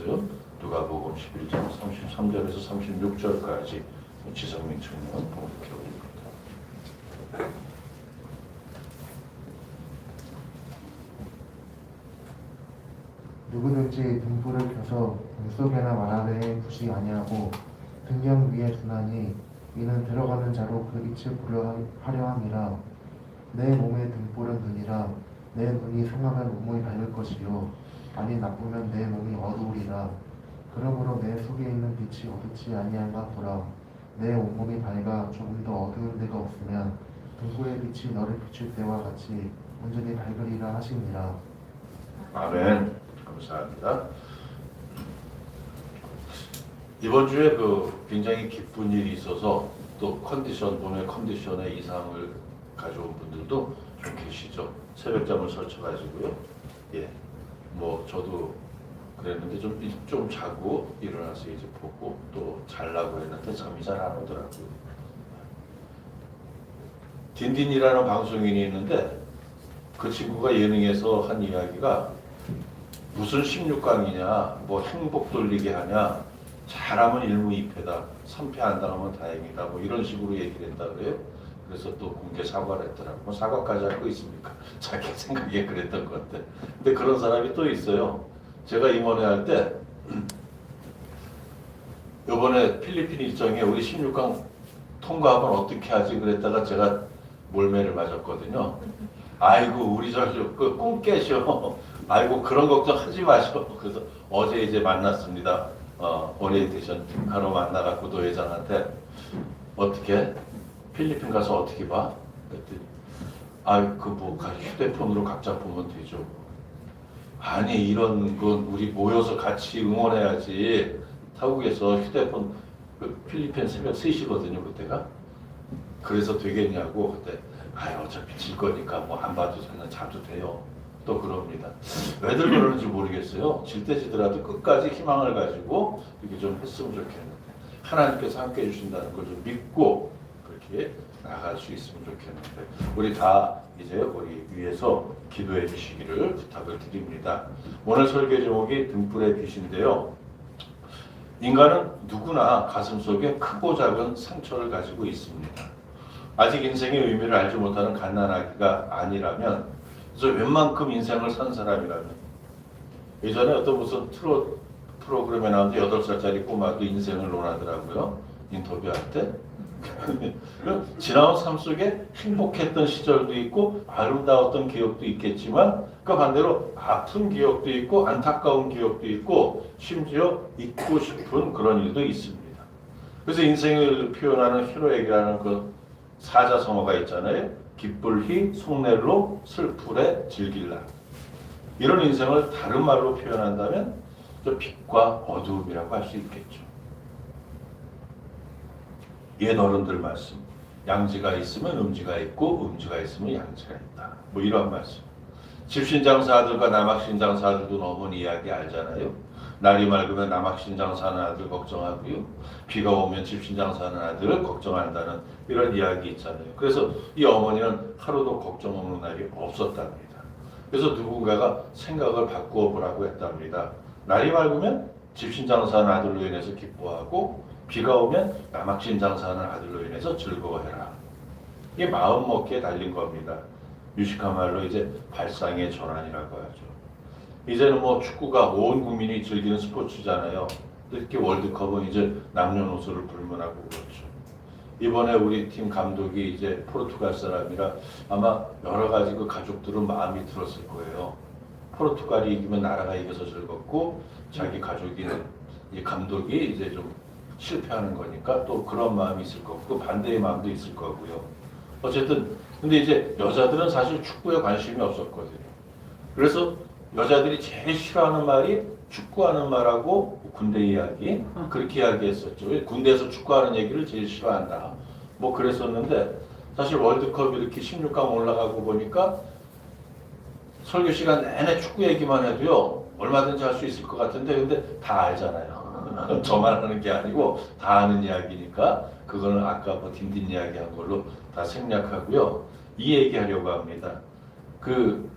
있어요. 누가복음 11장 33절에서 36절까지 지성민 청년 봉독해 올립니다. 누구든지 등불을 켜서 등 속에나 말 아래에 두지 아니하고 등경 위에 두나니 이는 들어가는 자로 그 빛을 보려 하려 함이라. 내 몸의 등불은 눈이라. 내 눈이 성하면 온몸이 밝을 것이요 아니 나쁘면 내 몸이 어두우리라. 그러므로 내 속에 있는 빛이 어둡지 아니한가 보라. 내 온몸이 밝아 조금 더 어두운 데가 없으면 등불의 빛이 너를 비출 때와 같이 온전히 밝으리라 하시니라. 아멘. 감사합니다. 이번 주에 굉장히 기쁜 일이 있어서 또 몸의 컨디션에 이상을 가져온 분들도 좀 계시죠. 새벽잠을 설쳐가지고요. 예, 저도 그랬는데 좀 자고 일어나서 이제 보고 또 자려고 했는데 잠이 잘 안 오더라고요. 딘딘이라는 방송인이 있는데 그 친구가 예능에서 한 이야기가 무슨 16강이냐, 행복 돌리게 하냐, 잘하면 일무이패다, 3패 안 당하면 다행이다, 이런 식으로 얘기를 했다 그래요. 그래서 또 공개 사과를 했더라고. 사과까지 할 거 있습니까? 자기 생각에 그랬던 건데. 근데 그런 사람이 또 있어요. 제가 임원회 할 때 요번에 필리핀 일정에 우리 16강 통과하면 어떻게 하지 그랬다가 제가 몰매를 맞았거든요. 아이고 우리 꿈 깨셔. 아이고 그런 걱정 하지 마셔. 그래서 어제 이제 만났습니다. 오리엔테이션 가러 만나갖고 노회장한테 어떻게 필리핀 가서 어떻게 봐? 그랬더니 휴대폰으로 각자 보면 되죠. 아니 이런 건 우리 모여서 같이 응원해야지. 타국에서 휴대폰 필리핀 새벽 3시거든요 그때가. 그래서 되겠냐고. 그때 어차피 질 거니까 안 봐도 저는 자도 돼요. 또 그럽니다. 왜들 그러는지 모르겠어요. 질 때 지더라도 끝까지 희망을 가지고 이렇게 좀 했으면 좋겠는데 하나님께서 함께 해주신다는 걸 좀 믿고 그렇게 나갈 수 있으면 좋겠는데 우리 다 이제 우리 위해서 기도해 주시기를 부탁을 드립니다. 오늘 설교 제목이 등불의 빛인데요. 인간은 누구나 가슴속에 크고 작은 상처를 가지고 있습니다. 아직 인생의 의미를 알지 못하는 갓난아기가 아니라면, 그래서 웬만큼 인생을 산 사람이라면, 예전에 어떤 무슨 트롯 프로그램에 나오는데 8살짜리 꼬마도 인생을 논하더라고요. 인터뷰할 때. 지나온 삶 속에 행복했던 시절도 있고 아름다웠던 기억도 있겠지만 그 반대로 아픈 기억도 있고 안타까운 기억도 있고 심지어 잊고 싶은 그런 일도 있습니다. 그래서 인생을 표현하는 희로애기라는 그 사자성어가 있잖아요. 기쁠히 속낼로 슬프래 즐길라. 이런 인생을 다른 말로 표현한다면 빛과 어두움이라고 할 수 있겠죠. 옛 어른들 말씀, 양지가 있으면 음지가 있고 음지가 있으면 양지가 있다. 이런 말씀. 집신장사 아들과 남학신장사 아들도 너무 이야기 알잖아요. 날이 맑으면 남학신장 사는 아들 걱정하고요. 비가 오면 집신장 사는 아들을 걱정한다는 이런 이야기 있잖아요. 그래서 이 어머니는 하루도 걱정 없는 날이 없었답니다. 그래서 누군가가 생각을 바꾸어 보라고 했답니다. 날이 맑으면 집신장 사는 아들로 인해서 기뻐하고 비가 오면 남학신장 사는 아들로 인해서 즐거워해라. 이게 마음 먹기에 달린 겁니다. 뮤지컬 말로 이제 발상의 전환이라고 하죠. 이제는 축구가 온 국민이 즐기는 스포츠잖아요. 특히 월드컵은 이제 남녀노소를 불문하고 그렇죠. 이번에 우리 팀 감독이 이제 포르투갈 사람이라 아마 여러 가지 그 가족들은 마음이 들었을 거예요. 포르투갈이 이기면 나라가 이겨서 즐겁고 자기 가족이 이 감독이 이제 좀 실패하는 거니까 또 그런 마음이 있을 거고 반대의 마음도 있을 거고요. 어쨌든 근데 이제 여자들은 사실 축구에 관심이 없었거든요. 그래서 여자들이 제일 싫어하는 말이 축구하는 말하고 군대 이야기 그렇게 이야기했었죠. 군대에서 축구하는 얘기를 제일 싫어한다. 그랬었는데 사실 월드컵 이렇게 16강 올라가고 보니까 설교 시간 내내 축구 얘기만 해도요 얼마든지 할 수 있을 것 같은데 근데 다 알잖아요. 저만 하는 게 아니고 다 아는 이야기니까 그거는 아까 딘딘 이야기한 걸로 다 생략하고요. 이 얘기하려고 합니다. 그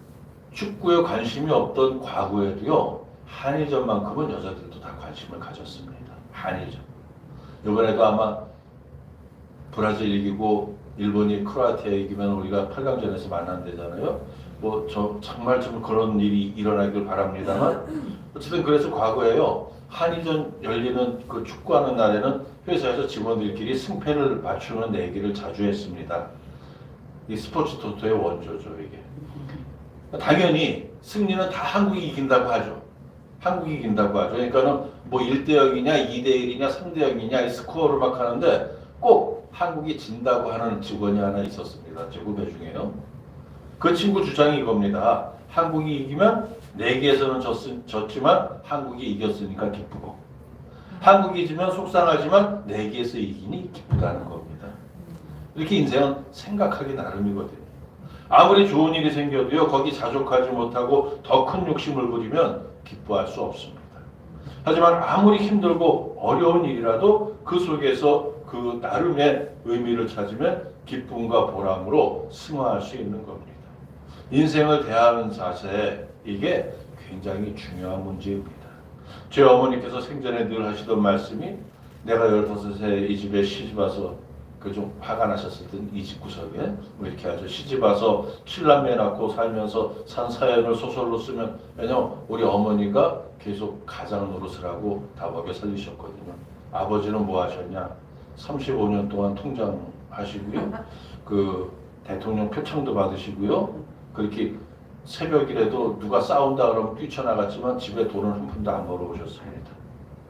축구에 관심이 없던 과거에도요 한일전만큼은 여자들도 다 관심을 가졌습니다. 한일전. 이번에도 아마 브라질 이기고 일본이 크로아티아 이기면 우리가 8강전에서 만난대잖아요. 뭐 저 정말 좀 그런 일이 일어나길 바랍니다만 어쨌든 그래서 과거에요. 한일전 열리는 그 축구하는 날에는 회사에서 직원들끼리 승패를 맞추는 내기를 자주 했습니다. 이 스포츠 토토의 원조죠, 이게. 당연히 승리는 다 한국이 이긴다고 하죠. 한국이 이긴다고 하죠. 그러니까는 뭐 1대 0이냐, 2대 1이냐, 3대 0이냐 이 스코어를 막 하는데 꼭 한국이 진다고 하는 직원이 하나 있었습니다. 제 후배 중에요. 그 친구 주장이 이겁니다. 한국이 이기면 내기에서는 졌지만 한국이 이겼으니까 기쁘고 한국이 지면 속상하지만 내기에서 이기니 기쁘다는 겁니다. 이렇게 인생은 생각하기 나름이거든요. 아무리 좋은 일이 생겨도요, 거기 자족하지 못하고 더 큰 욕심을 부리면 기뻐할 수 없습니다. 하지만 아무리 힘들고 어려운 일이라도 그 속에서 그 나름의 의미를 찾으면 기쁨과 보람으로 승화할 수 있는 겁니다. 인생을 대하는 자세, 이게 굉장히 중요한 문제입니다. 제 어머니께서 생전에 늘 하시던 말씀이 내가 15세 이 집에 시집 와서 그 좀 화가 나셨을 땐 이 집 구석에 뭐 이렇게 하죠. 시집 와서 7남매 낳고 살면서 산 사연을 소설로 쓰면, 왜냐면 우리 어머니가 계속 가장 노릇을 하고 다 먹여 살리셨거든요. 아버지는 뭐 하셨냐? 35년 동안 통장 하시고요. 그 대통령 표창도 받으시고요. 그렇게 새벽이라도 누가 싸운다 그러면 뛰쳐나갔지만 집에 돈을 한 푼도 안 벌어오셨습니다.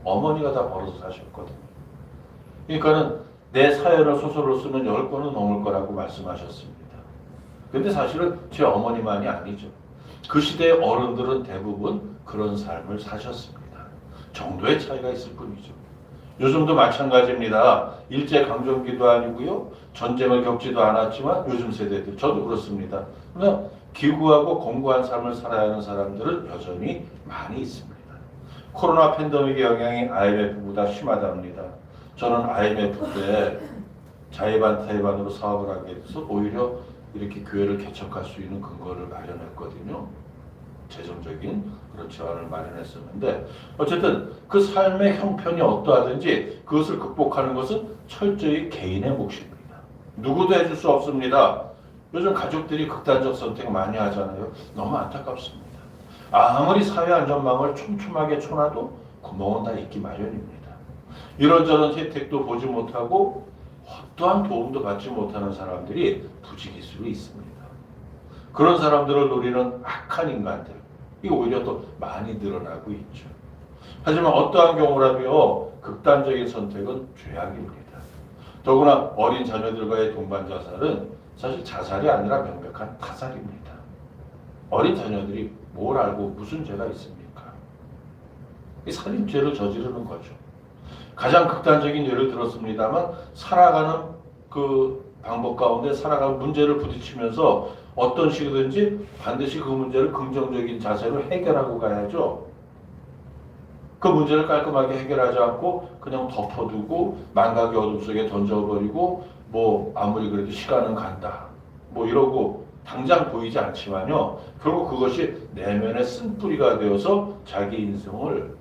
어머니가 다 벌어서 사셨거든요. 그러니까는 내 사연을 소설로 쓰면 10권은 넘을 거라고 말씀하셨습니다. 근데 사실은 제 어머니만이 아니죠. 그 시대의 어른들은 대부분 그런 삶을 사셨습니다. 정도의 차이가 있을 뿐이죠. 요즘도 마찬가지입니다. 일제강점기도 아니고요. 전쟁을 겪지도 않았지만 요즘 세대들, 저도 그렇습니다. 그러나 기구하고 공고한 삶을 살아야 하는 사람들은 여전히 많이 있습니다. 코로나 팬데믹의 영향이 IMF보다 심하답니다. 저는 IMF 때 자의반 타의반으로 사업을 하게 돼서 오히려 이렇게 교회를 개척할 수 있는 근거를 마련했거든요. 재정적인 그런 지원을 마련했었는데 어쨌든 그 삶의 형편이 어떠하든지 그것을 극복하는 것은 철저히 개인의 몫입니다. 누구도 해줄 수 없습니다. 요즘 가족들이 극단적 선택 많이 하잖아요. 너무 안타깝습니다. 아무리 사회 안전망을 촘촘하게 쳐놔도 구멍은 다 있기 마련입니다. 이런저런 혜택도 보지 못하고 어떠한 도움도 받지 못하는 사람들이 부지기수로 있습니다. 그런 사람들을 노리는 악한 인간들, 이게 오히려 또 많이 늘어나고 있죠. 하지만 어떠한 경우라도요, 극단적인 선택은 죄악입니다. 더구나 어린 자녀들과의 동반 자살은 사실 자살이 아니라 명백한 타살입니다. 어린 자녀들이 뭘 알고 무슨 죄가 있습니까? 이 살인죄를 저지르는 거죠. 가장 극단적인 예를 들었습니다만 살아가는 그 방법 가운데 살아가는 문제를 부딪히면서 어떤 식이든지 반드시 그 문제를 긍정적인 자세로 해결하고 가야죠. 그 문제를 깔끔하게 해결하지 않고 그냥 덮어두고 망각의 어둠 속에 던져버리고 뭐 아무리 그래도 시간은 간다 뭐 이러고 당장 보이지 않지만요. 결국 그것이 내면의 쓴뿌리가 되어서 자기 인성을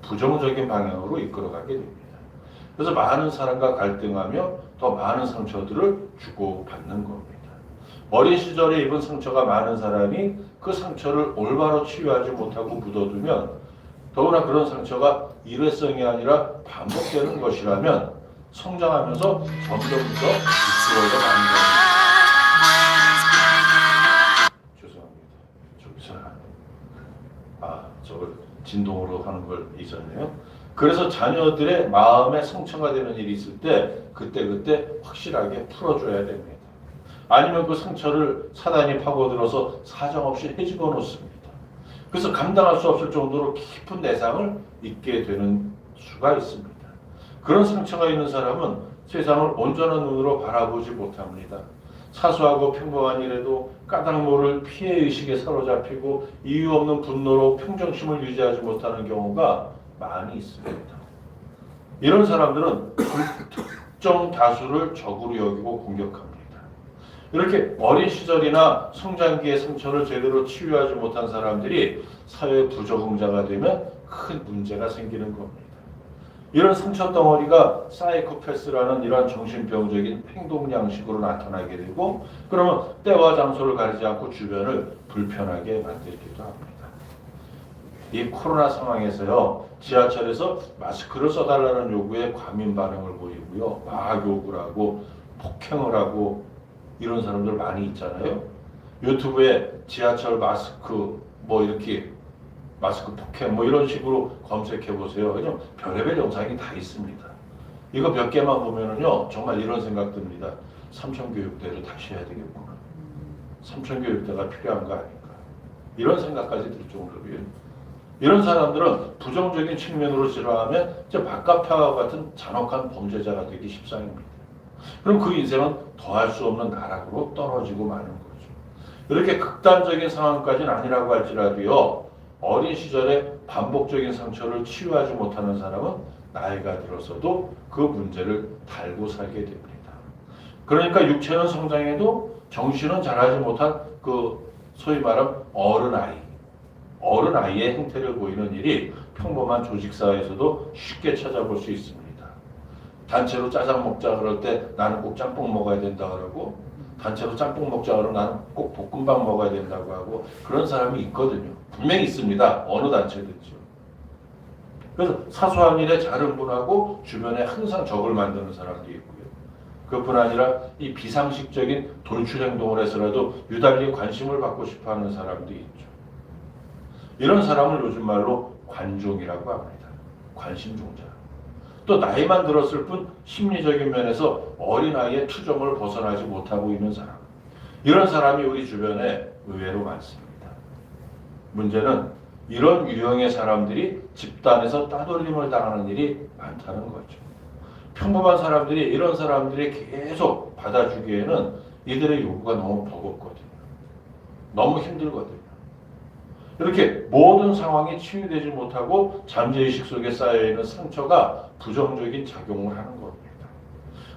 부정적인 방향으로 이끌어가게 됩니다. 그래서 많은 사람과 갈등하며 더 많은 상처들을 주고받는 겁니다. 어린 시절에 입은 상처가 많은 사람이 그 상처를 올바로 치유하지 못하고 묻어두면 더구나 그런 상처가 일회성이 아니라 반복되는 것이라면 성장하면서 점점 더 비추어져 가는 겁니다. 죄송합니다. 저걸 진동으로 하는 걸 잊었네요. 그래서 자녀들의 마음에 상처가 되는 일이 있을 때 그때 확실하게 풀어줘야 됩니다. 아니면 그 상처를 사단이 파고들어서 사정없이 헤집어 놓습니다. 그래서 감당할 수 없을 정도로 깊은 내상을 입게 되는 수가 있습니다. 그런 상처가 있는 사람은 세상을 온전한 눈으로 바라보지 못합니다. 사소하고 평범한 일에도 까닭 모를 피해의식에 사로잡히고 이유 없는 분노로 평정심을 유지하지 못하는 경우가 많이 있습니다. 이런 사람들은 특정 다수를 적으로 여기고 공격합니다. 이렇게 어린 시절이나 성장기의 상처를 제대로 치유하지 못한 사람들이 사회 부적응자가 되면 큰 문제가 생기는 겁니다. 이런 상처 덩어리가 사이코패스라는 이런 정신병적인 행동 양식으로 나타나게 되고, 그러면 때와 장소를 가리지 않고 주변을 불편하게 만들기도 합니다. 이 코로나 상황에서요, 지하철에서 마스크를 써달라는 요구에 과민 반응을 보이고요, 막 욕을 하고 폭행을 하고 이런 사람들 많이 있잖아요. 유튜브에 지하철 마스크 뭐 이렇게 마스크 폭행 뭐 이런 식으로 검색해 보세요. 그냥 별의별 영상이 다 있습니다. 이거 몇 개만 보면은요, 정말 이런 생각 듭니다. 삼천교육대를 다시 해야 되겠구나. 삼천교육대가 필요한 거 아닌가. 이런 생각까지 들 정도로요. 이런 사람들은 부정적인 측면으로 지나가면 이제 막가파와 같은 잔혹한 범죄자가 되기 십상입니다. 그럼 그 인생은 더할 수 없는 나락으로 떨어지고 마는 거죠. 이렇게 극단적인 상황까지는 아니라고 할지라도요, 어린 시절에 반복적인 상처를 치유하지 못하는 사람은 나이가 들어서도 그 문제를 달고 살게 됩니다. 그러니까 육체는 성장해도 정신은 자라지 못한 그 소위 말하는 어른아이의 행태를 보이는 일이 평범한 조직사회에서도 쉽게 찾아볼 수 있습니다. 단체로 짜장 먹자 그럴 때 나는 꼭 짬뽕 먹어야 된다 그러고, 단체로 짬뽕 먹자 그러면 나는 꼭 볶음밥 먹어야 된다고 하고, 그런 사람이 있거든요. 분명히 있습니다. 어느 단체든지요. 그래서 사소한 일에 잘 흥분하고 주변에 항상 적을 만드는 사람도 있고요. 그뿐 아니라 이 비상식적인 돌출 행동을 해서라도 유달리 관심을 받고 싶어하는 사람도 있죠. 이런 사람을 요즘 말로 관종이라고 합니다. 관심종자. 또 나이만 들었을 뿐 심리적인 면에서 어린아이의 투정을 벗어나지 못하고 있는 사람. 이런 사람이 우리 주변에 의외로 많습니다. 문제는 이런 유형의 사람들이 집단에서 따돌림을 당하는 일이 많다는 거죠. 평범한 사람들이 이런 사람들이 계속 받아주기에는 이들의 요구가 너무 버겁거든요. 너무 힘들거든요. 이렇게 모든 상황이 치유되지 못하고 잠재의식 속에 쌓여있는 상처가 부정적인 작용을 하는 겁니다.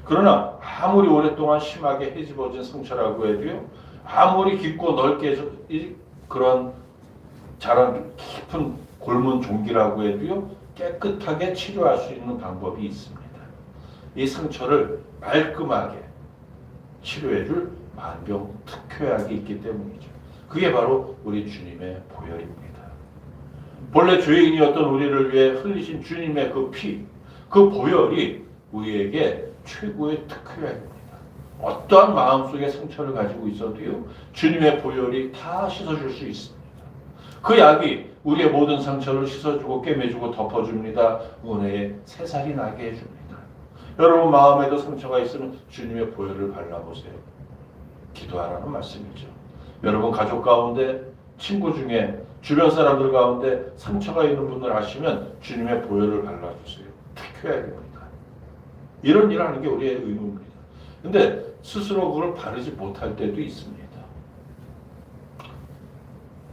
그러나 아무리 오랫동안 심하게 헤집어진 상처라고 해도요, 아무리 깊고 넓게 그런 자란 깊은 골문 종기라고 해도요, 깨끗하게 치료할 수 있는 방법이 있습니다. 이 상처를 말끔하게 치료해줄 만병특효약이 있기 때문이죠. 그게 바로 우리 주님의 보혈입니다. 본래 죄인이었던 우리를 위해 흘리신 주님의 그 피, 그 보혈이 우리에게 최고의 특효약입니다. 어떠한 마음속에 상처를 가지고 있어도요, 주님의 보혈이 다 씻어줄 수 있습니다. 그 약이 우리의 모든 상처를 씻어주고 꿰매주고 덮어줍니다. 은혜의 새살이 나게 해줍니다. 여러분 마음에도 상처가 있으면 주님의 보혈을 발라보세요. 기도하라는 말씀이죠. 여러분 가족 가운데, 친구 중에, 주변 사람들 가운데 상처가 있는 분을 아시면 주님의 보혈을 발라주세요. 특효약입니다. 이런 일을 하는 게 우리의 의무입니다. 근데 스스로 그걸 바르지 못할 때도 있습니다.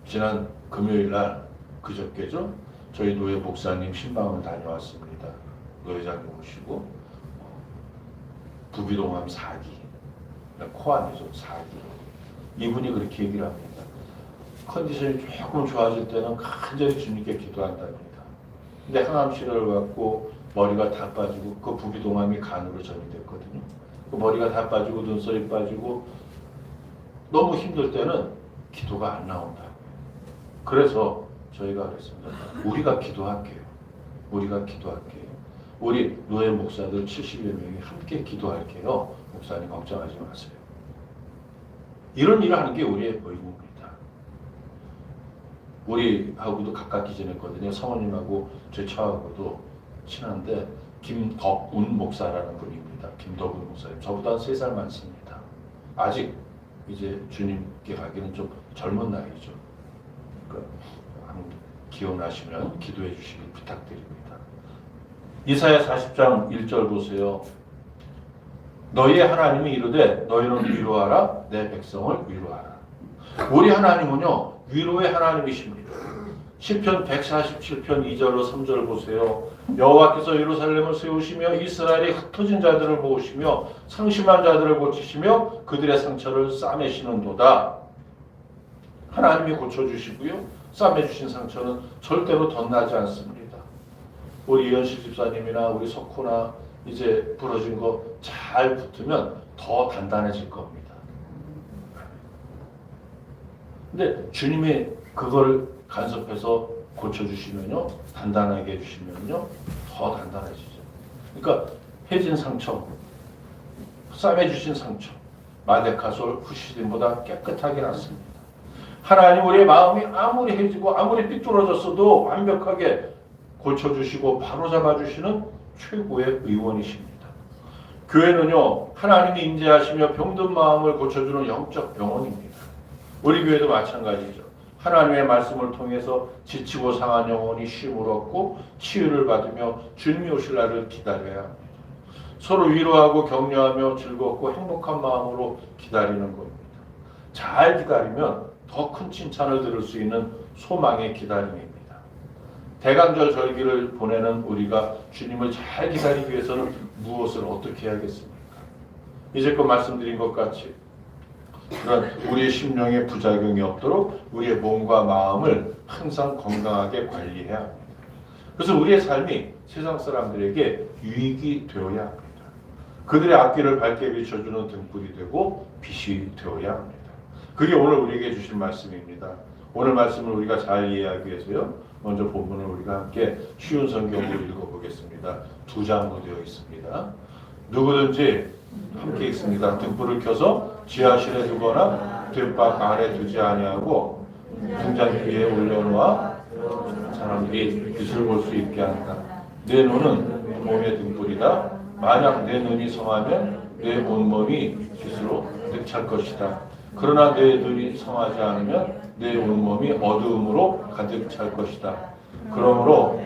지난 금요일 날, 그저께죠, 저희 노예 목사님 신방을 다녀왔습니다. 노회장님 오시고, 부비동암 4기, 코안이죠, 4기. 이분이 그렇게 얘기를 합니다. 컨디션이 조금 좋아질 때는 간절히 주님께 기도한답니다. 근데 항암 치료를 받고 머리가 다 빠지고, 그 부비동암이 간으로 전이됐거든요. 그 머리가 다 빠지고 눈썹이 빠지고 너무 힘들 때는 기도가 안 나온다고요. 그래서 저희가 그랬습니다. 우리가 기도할게요. 우리가 기도할게요. 우리 노예 목사들 70여 명이 함께 기도할게요. 목사님 걱정하지 마세요. 이런 일을 하는 게 우리의 의무입니다. 우리하고도 가깝게 지냈거든요. 성원님하고 제 처하고도 친한데 김덕운 목사라는 분입니다. 김덕운 목사님. 저보다 3살 많습니다. 아직 이제 주님께 가기는 좀 젊은 나이죠. 그러니까 기억나시면 기도해 주시기 부탁드립니다. 이사야 40장 1절 보세요. 너희의 하나님이 이르되 너희는 위로하라 내 백성을 위로하라. 우리 하나님은요 위로의 하나님이십니다. 시편 147편 2절로 3절 보세요. 여호와께서 예루살렘을 세우시며 이스라엘의 흩어진 자들을 모으시며 상심한 자들을 고치시며 그들의 상처를 싸매시는도다. 하나님이 고쳐주시고요. 싸매주신 상처는 절대로 덧나지 않습니다. 우리 이현실 집사님이나 우리 석호나 이제 부러진 거 잘 붙으면 더 단단해질 겁니다. 근데 주님이 그걸 간섭해서 고쳐주시면요, 단단하게 해주시면요, 더 단단해지죠. 그러니까 해진 상처, 싸매주신 상처, 마데카솔 후시딘보다 깨끗하게 낫습니다. 하나님 우리의 마음이 아무리 해지고 아무리 삐뚤어졌어도 완벽하게 고쳐주시고 바로잡아주시는 최고의 의원이십니다. 교회는요, 하나님이 임재하시며 병든 마음을 고쳐주는 영적 병원입니다. 우리 교회도 마찬가지죠. 하나님의 말씀을 통해서 지치고 상한 영혼이 쉼을 얻고 치유를 받으며 주님이 오실 날을 기다려야 합니다. 서로 위로하고 격려하며 즐겁고 행복한 마음으로 기다리는 겁니다. 잘 기다리면 더 큰 칭찬을 들을 수 있는 소망의 기다림입니다. 대강절 절기를 보내는 우리가 주님을 잘 기다리기 위해서는 무엇을 어떻게 해야겠습니까? 이제껏 말씀드린 것 같이 그런 우리의 심령에 부작용이 없도록 우리의 몸과 마음을 항상 건강하게 관리해야 합니다. 그래서 우리의 삶이 세상 사람들에게 유익이 되어야 합니다. 그들의 앞길을 밝게 비춰주는 등불이 되고 빛이 되어야 합니다. 그게 오늘 우리에게 주신 말씀입니다. 오늘 말씀을 우리가 잘 이해하기 위해서요, 먼저 본문을 우리가 함께 쉬운 성경으로 읽어보겠습니다. 2장으로 되어 있습니다. 누구든지 함께 읽습니다. 등불을 켜서 지하실에 두거나 뒷방 안에 두지 아니하고 등잔 위에 올려놓아 사람들이 빛을 볼 수 있게 한다. 내 눈은 몸의 등불이다. 만약 내 눈이 성하면 내 온몸이 빛으로 가득 찰 것이다. 그러나 내 눈이 성하지 않으면 내 온몸이 어두움으로 가득 찰 것이다. 그러므로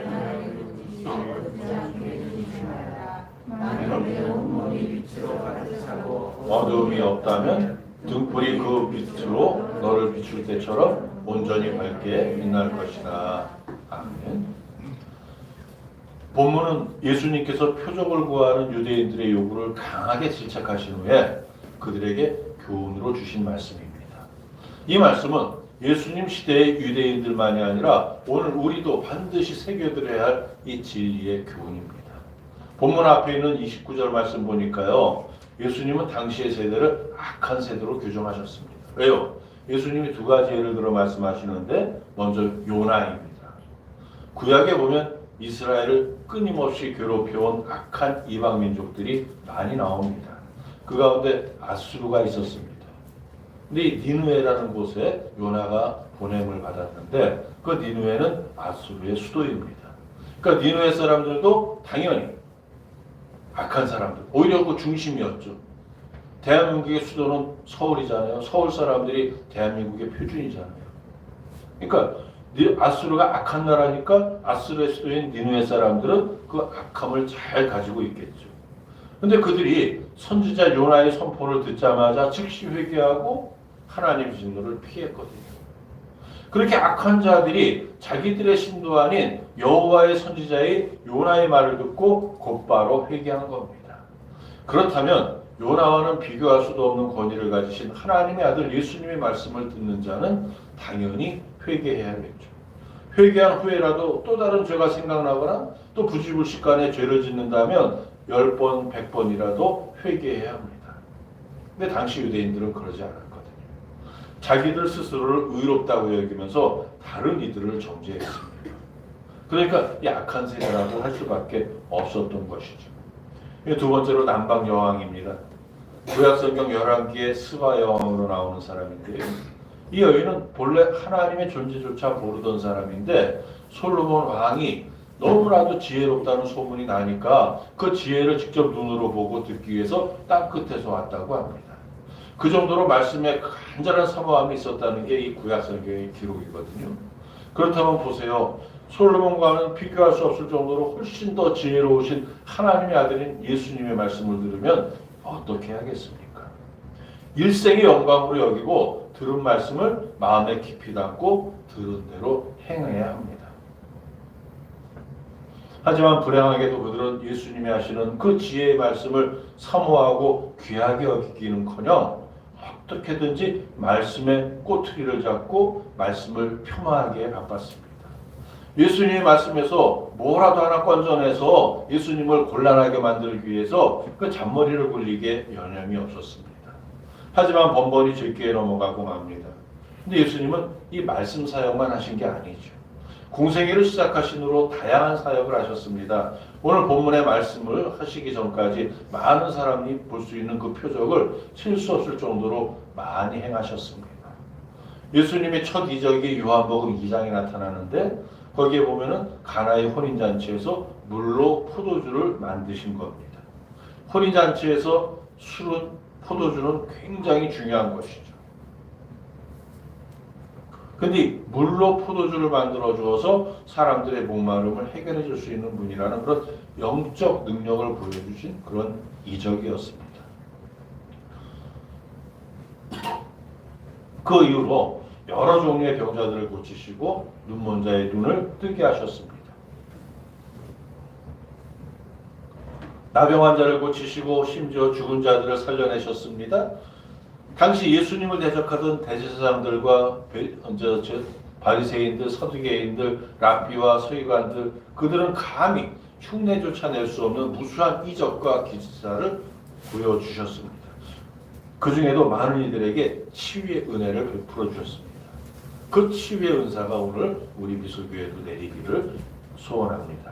어두움이 없다면 등불이 그 빛으로 너를 비출 때처럼 온전히 밝게 빛날 것이다. 아멘. 본문은 예수님께서 표적을 구하는 유대인들의 요구를 강하게 질책하신 후에 그들에게 교훈으로 주신 말씀입니다. 이 말씀은 예수님 시대의 유대인들만이 아니라 오늘 우리도 반드시 새겨들어야 할 이 진리의 교훈입니다. 본문 앞에 있는 29절 말씀 보니까요, 예수님은 당시의 세대를 악한 세대로 규정하셨습니다. 왜요? 예수님이 두 가지 예를 들어 말씀하시는데 먼저 요나입니다. 구약에 보면 이스라엘을 끊임없이 괴롭혀온 악한 이방 민족들이 많이 나옵니다. 그 가운데 아수르가 있었습니다. 근데 이 니느웨라는 곳에 요나가 보냄을 받았는데 그 니느웨는 아수르의 수도입니다. 그러니까 니느웨 사람들도 당연히 악한 사람들, 오히려 그 중심이었죠. 대한민국의 수도는 서울이잖아요. 서울 사람들이 대한민국의 표준이잖아요. 그러니까 아수르가 악한 나라니까 아수르의 수도인 니느웨 사람들은 그 악함을 잘 가지고 있겠죠. 근데 그들이 선지자 요나의 선포를 듣자마자 즉시 회개하고 하나님 진노를 피했거든요. 그렇게 악한 자들이 자기들의 신도 아닌 여호와의 선지자의 요나의 말을 듣고 곧바로 회개한 겁니다. 그렇다면 요나와는 비교할 수도 없는 권위를 가지신 하나님의 아들 예수님의 말씀을 듣는 자는 당연히 회개해야겠죠. 회개한 후에라도 또 다른 죄가 생각나거나 또 부지불식간에 죄를 짓는다면 10번, 100번이라도 회개해야 합니다. 근데 당시 유대인들은 그러지 않았거든요. 자기들 스스로를 의롭다고 여기면서 다른 이들을 정죄했습니다. 그러니까 약한 세대라고 할 수밖에 없었던 것이죠. 두 번째로 남방 여왕입니다. 구약성경 11기의 스바 여왕으로 나오는 사람인데요. 이 여인은 본래 하나님의 존재조차 모르던 사람인데 솔로몬 왕이 너무나도 지혜롭다는 소문이 나니까 그 지혜를 직접 눈으로 보고 듣기 위해서 땅끝에서 왔다고 합니다. 그 정도로 말씀에 간절한 사모함이 있었다는 게 이 구약성경의 기록이거든요. 그렇다면 보세요. 솔로몬과는 비교할 수 없을 정도로 훨씬 더 지혜로우신 하나님의 아들인 예수님의 말씀을 들으면 어떻게 하겠습니까? 일생의 영광으로 여기고 들은 말씀을 마음에 깊이 담고 들은 대로 행해야 합니다. 하지만 불행하게도 그들은 예수님이 하시는 그 지혜의 말씀을 사모하고 귀하게 여기기는커녕 어떻게든지 말씀의 꼬투리를 잡고 말씀을 폄하하기에 바빴습니다. 예수님의 말씀에서 뭐라도 하나 건져내서 예수님을 곤란하게 만들기 위해서 그 잔머리를 굴리기에 여념이 없었습니다. 하지만 번번이 죄기에 넘어가고 맙니다. 근데 예수님은 이 말씀 사역만 하신 게 아니죠. 공생애를 시작하신 후로 다양한 사역을 하셨습니다. 오늘 본문의 말씀을 하시기 전까지 많은 사람이 볼 수 있는 그 표적을 칠 수 없을 정도로 많이 행하셨습니다. 예수님의 첫 이적이 요한복음 2장에 나타나는데 거기에 보면은 가나의 혼인잔치에서 물로 포도주를 만드신 겁니다. 혼인잔치에서 술은 포도주는 굉장히 중요한 것이죠. 근데 물로 포도주를 만들어 주어서 사람들의 목마름을 해결해 줄 수 있는 분이라는 그런 영적 능력을 보여주신 그런 이적이었습니다. 그 이후로 여러 종류의 병자들을 고치시고 눈먼 자의 눈을 뜨게 하셨습니다. 나병 환자를 고치시고 심지어 죽은 자들을 살려내셨습니다. 당시 예수님을 대적하던 대제사장들과 바리새인들, 서두개인들, 랍비와 서기관들 그들은 감히 흉내조차 낼 수 없는 무수한 이적과 기사를 보여주셨습니다. 그 중에도 많은 이들에게 치유의 은혜를 베풀어 주셨습니다. 그 치유의 은사가 오늘 우리 미술교회도 내리기를 소원합니다.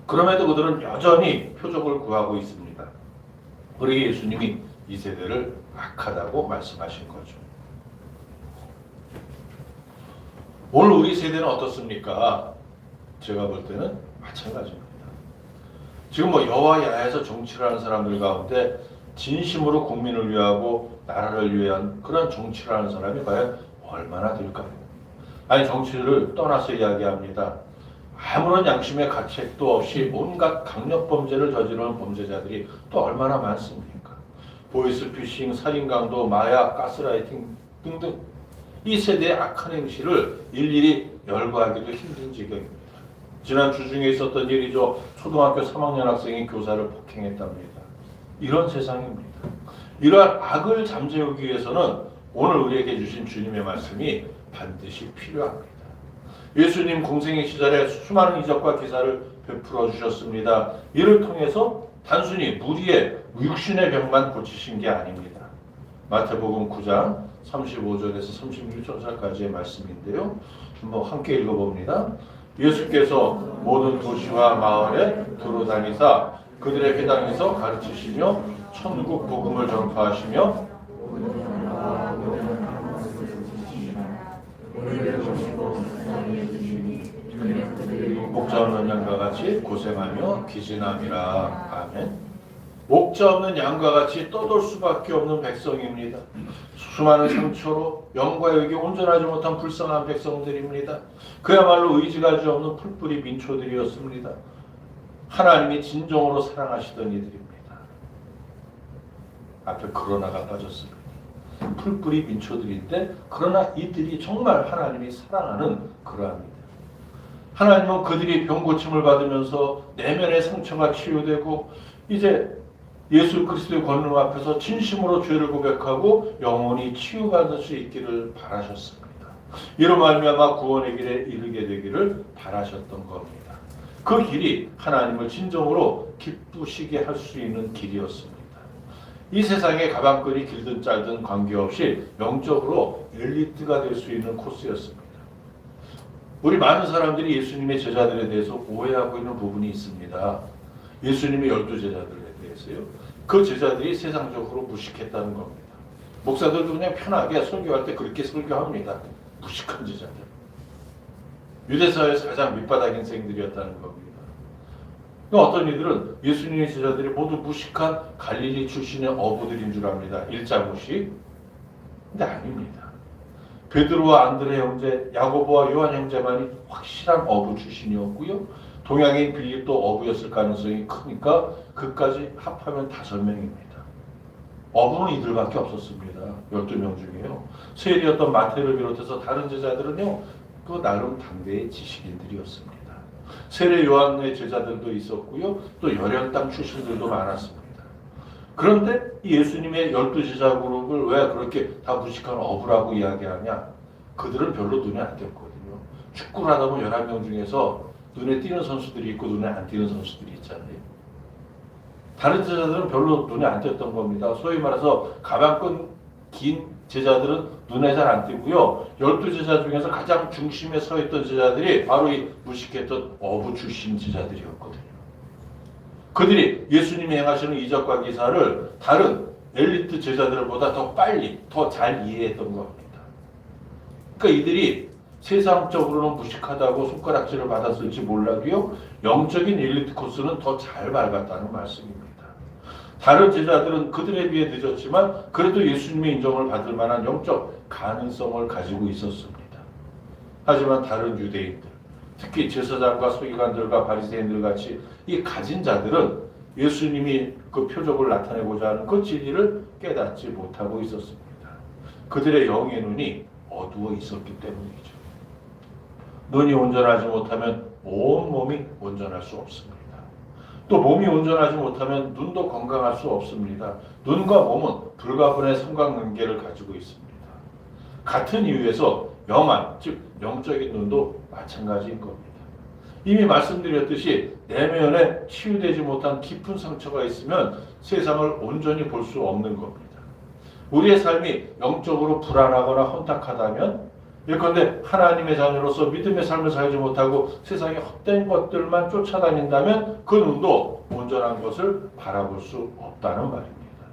그럼에도 그들은 여전히 표적을 구하고 있습니다. 우리 예수님이 이 세대를 악하다고 말씀하신 거죠. 오늘 우리 세대는 어떻습니까? 제가 볼 때는 마찬가지입니다. 지금 여와 야에서 정치를 하는 사람들 가운데 진심으로 국민을 위하고 나라를 위한 그런 정치를 하는 사람이 과연 얼마나 될까요? 아니 정치를 떠나서 이야기합니다. 아무런 양심의 가책도 없이 온갖 강력범죄를 저지르는 범죄자들이 또 얼마나 많습니까? 보이스피싱, 살인강도, 마약, 가스라이팅 등등 이 세대의 악한 행실을 일일이 열거하기도 힘든 지경입니다. 지난 주중에 있었던 일이죠. 초등학교 3학년 학생이 교사를 폭행했답니다. 이런 세상입니다. 이러한 악을 잠재우기 위해서는 오늘 우리에게 주신 주님의 말씀이 반드시 필요합니다. 예수님 공생의 시절에 수많은 이적과 기사를 베풀어 주셨습니다. 이를 통해서 단순히 무리의 육신의 병만 고치신 게 아닙니다. 마태복음 9장 35절에서 36절까지의 말씀인데요. 한번 함께 읽어봅니다. 예수께서 모든 도시와 마을에 두루다니사 그들의 회당에서 가르치시며 천국 복음을 전파하시며 목자 없는 양과 같이 고생하며 기진함이라. 아멘. 목자 없는 양과 같이 떠돌 수밖에 없는 백성입니다. 수많은 상처로 영과 육이 온전하지 못한 불쌍한 백성들입니다. 그야말로 의지가지 없는 풀뿌리 민초들이었습니다. 하나님이 진정으로 사랑하시던 이들입니다. 앞에 그러나가 빠졌습니다. 풀뿌리 민초들인데 그러나 이들이 정말 하나님이 사랑하는 그러합니다. 하나님은 그들이 병고침을 받으면서 내면의 상처가 치유되고 이제 예수 그리스도의 권능 앞에서 진심으로 죄를 고백하고 영원히 치유받을 수 있기를 바라셨습니다. 이로 말미암아 구원의 길에 이르게 되기를 바라셨던 겁니다. 그 길이 하나님을 진정으로 기쁘시게 할 수 있는 길이었습니다. 이 세상에 가방끈이 길든 짧든 관계없이 영적으로 엘리트가 될 수 있는 코스였습니다. 우리 많은 사람들이 예수님의 제자들에 대해서 오해하고 있는 부분이 있습니다. 예수님의 12제자들에 대해서요. 그 제자들이 세상적으로 무식했다는 겁니다. 목사들도 그냥 편하게 설교할 때 그렇게 설교합니다. 무식한 제자들. 유대사회에서 가장 밑바닥 인생들이었다는 겁니다. 어떤 이들은 예수님의 제자들이 모두 무식한 갈릴리 출신의 어부들인 줄 압니다. 일자무식. 근데 아닙니다. 베드로와 안드레 형제, 야고보와 요한 형제만이 확실한 어부 출신이었고요. 동양인 빌립도 어부였을 가능성이 크니까 그까지 합하면 5명입니다. 어부는 이들밖에 없었습니다. 12명 중에요. 세리였던 마태를 비롯해서 다른 제자들은요, 그 나름 당대의 지식인들이었습니다. 세례 요한의 제자들도 있었고요, 또 열혈당 출신들도 많았습니다. 그런데 이 예수님의 12제자 그룹을 왜 그렇게 다 무식한 어부라고 이야기하냐? 그들은 별로 눈에 안 띄었거든요. 축구를 하다 보면 11명 중에서 눈에 띄는 선수들이 있고 눈에 안 띄는 선수들이 있잖아요. 다른 제자들은 별로 눈에 안 띄었던 겁니다. 소위 말해서 가방끈 긴 제자들은 눈에 잘 안 띄고요. 12제자 중에서 가장 중심에 서 있던 제자들이 바로 이 무식했던 어부 출신 제자들이었거든요. 그들이 예수님이 행하시는 이적과 기사를 다른 엘리트 제자들보다 더 빨리, 더 잘 이해했던 겁니다. 그러니까 이들이 세상적으로는 무식하다고 손가락질을 받았을지 몰라도요, 영적인 엘리트 코스는 더 잘 밟았다는 말씀입니다. 다른 제자들은 그들에 비해 늦었지만 그래도 예수님의 인정을 받을 만한 영적 가능성을 가지고 있었습니다. 하지만 다른 유대인들, 특히 제사장과 서기관들과 바리새인들 같이 이 가진 자들은 예수님이 그 표적을 나타내고자 하는 그 진리를 깨닫지 못하고 있었습니다. 그들의 영의 눈이 어두워 있었기 때문이죠. 눈이 온전하지 못하면 온 몸이 온전할 수 없습니다. 또 몸이 온전하지 못하면 눈도 건강할 수 없습니다. 눈과 몸은 불가분의 삼각관계를 가지고 있습니다. 같은 이유에서 영안, 즉 영적인 눈도 마찬가지인 겁니다. 이미 말씀드렸듯이 내면에 치유되지 못한 깊은 상처가 있으면 세상을 온전히 볼 수 없는 겁니다. 우리의 삶이 영적으로 불안하거나 혼탁하다면, 예컨대 하나님의 자녀로서 믿음의 삶을 살지 못하고 세상의 헛된 것들만 쫓아다닌다면 그 눈도 온전한 것을 바라볼 수 없다는 말입니다.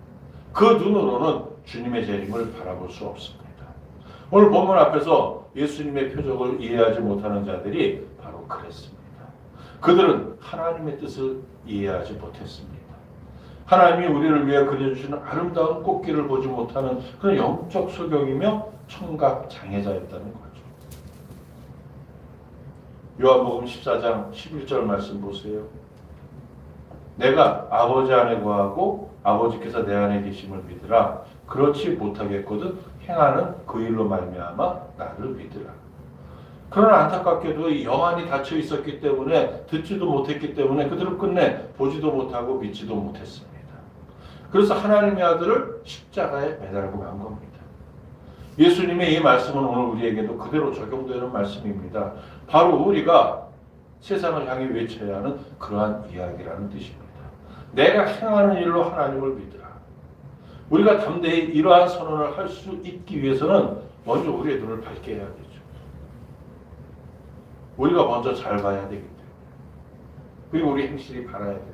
그 눈으로는 주님의 재림을 바라볼 수 없습니다. 오늘 본문 앞에서 예수님의 표적을 이해하지 못하는 자들이 바로 그랬습니다. 그들은 하나님의 뜻을 이해하지 못했습니다. 하나님이 우리를 위해 그려주시는 아름다운 꽃길을 보지 못하는 그런 영적 소경이며 청각 장애자였다는 거죠. 요한복음 14장 11절 말씀 보세요. 내가 아버지 안에 거하고 아버지께서 내 안에 계심을 믿으라. 그렇지 못하겠거든 행하는 그 일로 말미암아 나를 믿으라. 그러나 안타깝게도 이 영안이 닫혀 있었기 때문에, 듣지도 못했기 때문에 그들은 끝내 보지도 못하고 믿지도 못했습니다. 그래서 하나님의 아들을 십자가에 매달고 간 겁니다. 예수님의 이 말씀은 오늘 우리에게도 그대로 적용되는 말씀입니다. 바로 우리가 세상을 향해 외쳐야 하는 그러한 이야기라는 뜻입니다. 내가 행하는 일로 하나님을 믿으라. 우리가 담대히 이러한 선언을 할 수 있기 위해서는 먼저 우리의 눈을 밝게 해야 되죠. 우리가 먼저 잘 봐야 되기 때문에, 그리고 우리 행실이 바라야 되고,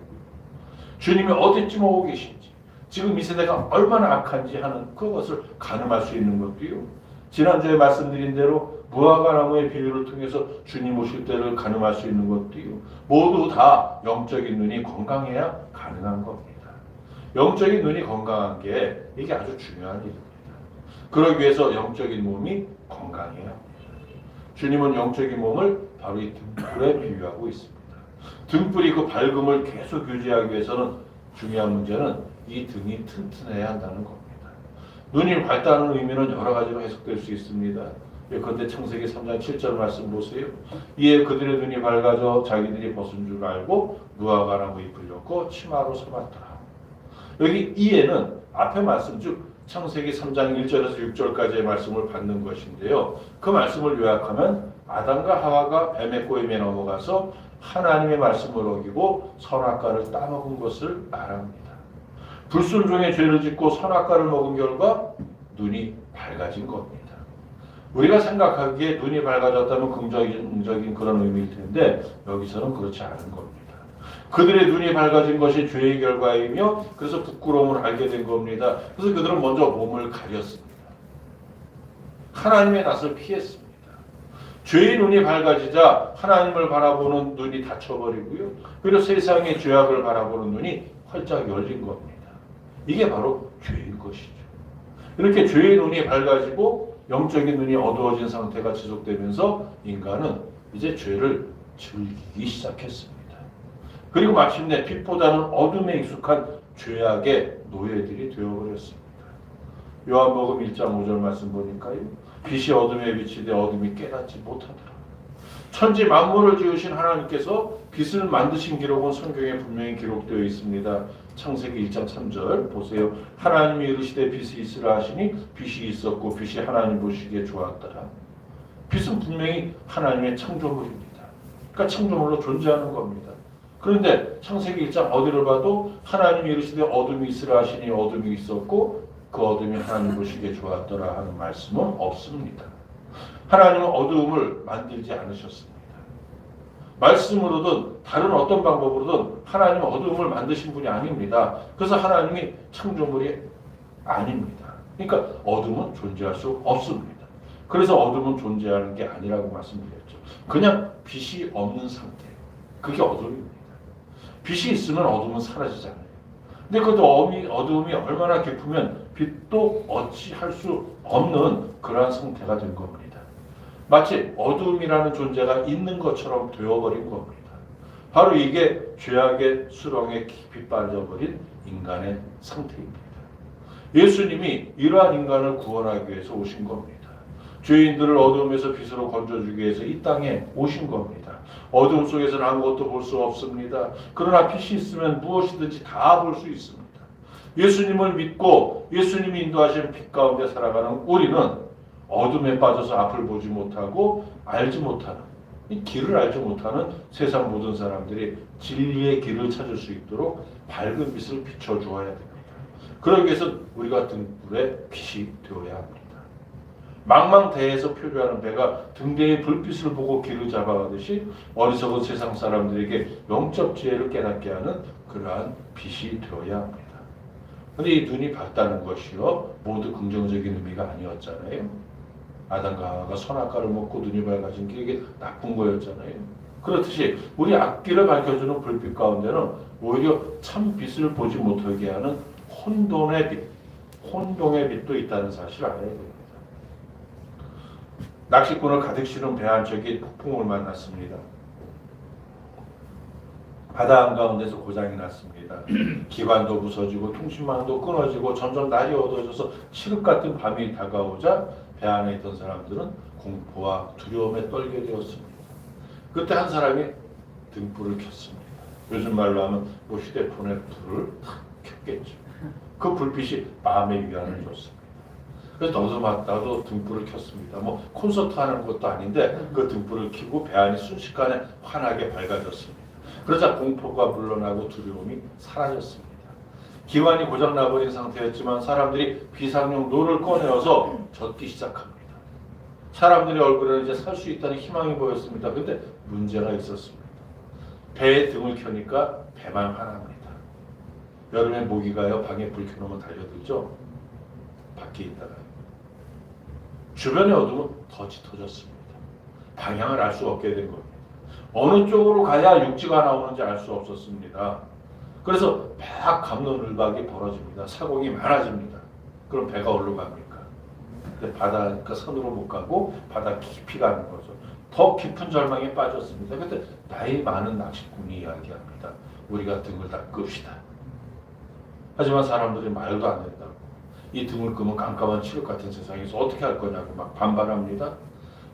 주님이 어디쯤 오고 계신지, 지금 이 세대가 얼마나 악한지 하는 그것을 가늠할 수 있는 것도요, 지난주에 말씀드린 대로 무화과 나무의 비유를 통해서 주님 오실 때를 가늠할 수 있는 것도요, 모두 다 영적인 눈이 건강해야 가능한 겁니다. 영적인 눈이 건강한 게 이게 아주 중요한 일입니다. 그러기 위해서 영적인 몸이 건강해야 합니다. 주님은 영적인 몸을 바로 이 등불에 비유하고 있습니다. 등불이 그 밝음을 계속 유지하기 위해서는 중요한 문제는 이 등이 튼튼해야 한다는 겁니다. 눈이 밝다는 의미는 여러 가지로 해석될 수 있습니다. 예컨대 창세기 3장 7절 말씀 보세요. 이에 그들의 눈이 밝아져 자기들이 벗은 줄 알고 무화과 나무 잎을 엮고 치마로 삼았더라. 여기 이에는 앞에 말씀, 즉 창세기 3장 1절에서 6절까지의 말씀을 받는 것인데요. 그 말씀을 요약하면 아담과 하와가 뱀의 꼬임에 넘어가서 하나님의 말씀을 어기고 선악과를 따먹은 것을 말합니다. 불순종의 죄를 짓고 선악과를 먹은 결과 눈이 밝아진 겁니다. 우리가 생각하기에 눈이 밝아졌다면 긍정적인 그런 의미일 텐데 여기서는 그렇지 않은 겁니다. 그들의 눈이 밝아진 것이 죄의 결과이며 그래서 부끄러움을 알게 된 겁니다. 그래서 그들은 먼저 몸을 가렸습니다. 하나님의 낯을 피했습니다. 죄의 눈이 밝아지자 하나님을 바라보는 눈이 닫혀버리고요. 그리고 세상의 죄악을 바라보는 눈이 활짝 열린 겁니다. 이게 바로 죄인 것이죠. 이렇게 죄의 눈이 밝아지고 영적인 눈이 어두워진 상태가 지속되면서 인간은 이제 죄를 즐기기 시작했습니다. 그리고 마침내 빛보다는 어둠에 익숙한 죄악의 노예들이 되어버렸습니다. 요한복음 1장 5절 말씀 보니까요. 빛이 어둠에 비치되 어둠이 깨닫지 못하더라. 천지 만물을 지으신 하나님께서 빛을 만드신 기록은 성경에 분명히 기록되어 있습니다. 창세기 1장 3절 보세요. 하나님이 이르시되 빛이 있으라 하시니 빛이 있었고 빛이 하나님 보시기에 좋았더라. 빛은 분명히 하나님의 창조물입니다. 그러니까 창조물로 존재하는 겁니다. 그런데 창세기 1장 어디를 봐도 하나님이 이르시되 어둠이 있으라 하시니 어둠이 있었고 그 어둠이 하나님 보시기에 좋았더라 하는 말씀은 없습니다. 하나님은 어두움을 만들지 않으셨습니다. 말씀으로든 다른 어떤 방법으로든 하나님은 어두움을 만드신 분이 아닙니다. 그래서 하나님이 창조물이 아닙니다. 그러니까 어둠은 존재할 수 없습니다. 그래서 어둠은 존재하는 게 아니라고 말씀드렸죠. 그냥 빛이 없는 상태. 그게 어둠입니다. 빛이 있으면 어둠은 사라지잖아요. 근데 그 어두움이 얼마나 깊으면 빛도 어찌할 수 없는 그러한 상태가 된 겁니다. 마치 어두움이라는 존재가 있는 것처럼 되어버린 겁니다. 바로 이게 죄악의 수렁에 깊이 빠져버린 인간의 상태입니다. 예수님이 이러한 인간을 구원하기 위해서 오신 겁니다. 죄인들을 어두움에서 빛으로 건져주기 위해서 이 땅에 오신 겁니다. 어두움 속에서는 아무것도 볼 수 없습니다. 그러나 빛이 있으면 무엇이든지 다 볼 수 있습니다. 예수님을 믿고 예수님이 인도하시는 빛 가운데 살아가는 우리는 어둠에 빠져서 앞을 보지 못하고 알지 못하는, 이 길을 알지 못하는 세상 모든 사람들이 진리의 길을 찾을 수 있도록 밝은 빛을 비춰주어야 됩니다. 그러기 위해서 우리가 등불에 빛이 되어야 합니다. 망망대해에서 표류하는 배가 등대의 불빛을 보고 길을 잡아가듯이 어리석은 세상 사람들에게 영적 지혜를 깨닫게 하는 그러한 빛이 되어야 합니다. 그런데 이 눈이 밝다는 것이요 모두 긍정적인 의미가 아니었잖아요. 아담과 하와가 선악과를 먹고 눈이 밝아진 게 이게 나쁜 거였잖아요. 그렇듯이 우리 앞길을 밝혀주는 불빛 가운데는 오히려 참 빛을 보지 못하게 하는 혼돈의 빛, 혼동의 빛도 있다는 사실을 알아야 됩니다. 낚시꾼을 가득 실은 배 한 척이 폭풍을 만났습니다. 바다 한가운데서 고장이 났습니다. 기관도 부서지고 통신망도 끊어지고 점점 날이 어두워져서 칠흑 같은 밤이 다가오자 배 안에 있던 사람들은 공포와 두려움에 떨게 되었습니다. 그때 한 사람이 등불을 켰습니다. 요즘 말로 하면 뭐 휴대폰에 불을 탁 켰겠죠. 그 불빛이 마음의 위안을 줬습니다. 그래서 나도 등불을 켰습니다. 뭐 콘서트 하는 것도 아닌데 그 등불을 켜고 배 안이 순식간에 환하게 밝아졌습니다. 그러자 공포가 물러나고 두려움이 사라졌습니다. 기관이 고장나버린 상태였지만 사람들이 비상용 노를 꺼내어서 젓기 시작합니다. 사람들의 얼굴에는 이제 살 수 있다는 희망이 보였습니다. 근데 문제가 있었습니다. 배에 등을 켜니까 배만 환합니다. 여름에 모기가요 방에 불 켜놓으면 달려들죠. 밖에 있다가 주변의 어둠은 더 짙어졌습니다. 방향을 알 수 없게 된 겁니다. 어느 쪽으로 가야 육지가 나오는지 알 수 없었습니다. 그래서 막 갑론을박이 벌어집니다. 사고가 많아집니다. 그럼 배가 어디로 갑니까? 근데 바다니까 산으로 못 가고 바다 깊이 가는 거죠. 더 깊은 절망에 빠졌습니다. 근데 나이 많은 낚시꾼이 이야기합니다. 우리가 등을 다 끕시다. 하지만 사람들이 말도 안 된다고. 이 등을 끄면 깜깜한 칠흑 같은 세상에서 어떻게 할 거냐고 막 반발합니다.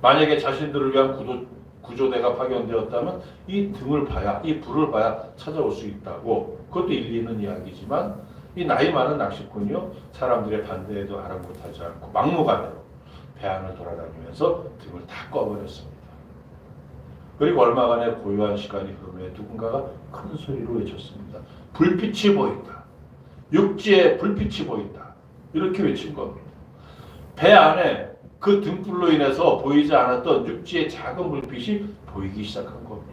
만약에 자신들을 위한 구조대가 파견되었다면 이 등을 봐야, 이 불을 봐야 찾아올 수 있다고. 그것도 일리 있는 이야기지만 이 나이 많은 낚시꾼이요 사람들의 반대에도 아랑곳하지 않고 막무가내로 배 안을 돌아다니면서 등을 다 꺼버렸습니다. 그리고 얼마간의 고요한 시간이 흐른 후에 누군가가 큰 소리로 외쳤습니다. 불빛이 보인다. 육지에 불빛이 보인다. 이렇게 외친 겁니다. 배 안에 그 등불로 인해서 보이지 않았던 육지의 작은 불빛이 보이기 시작한 겁니다.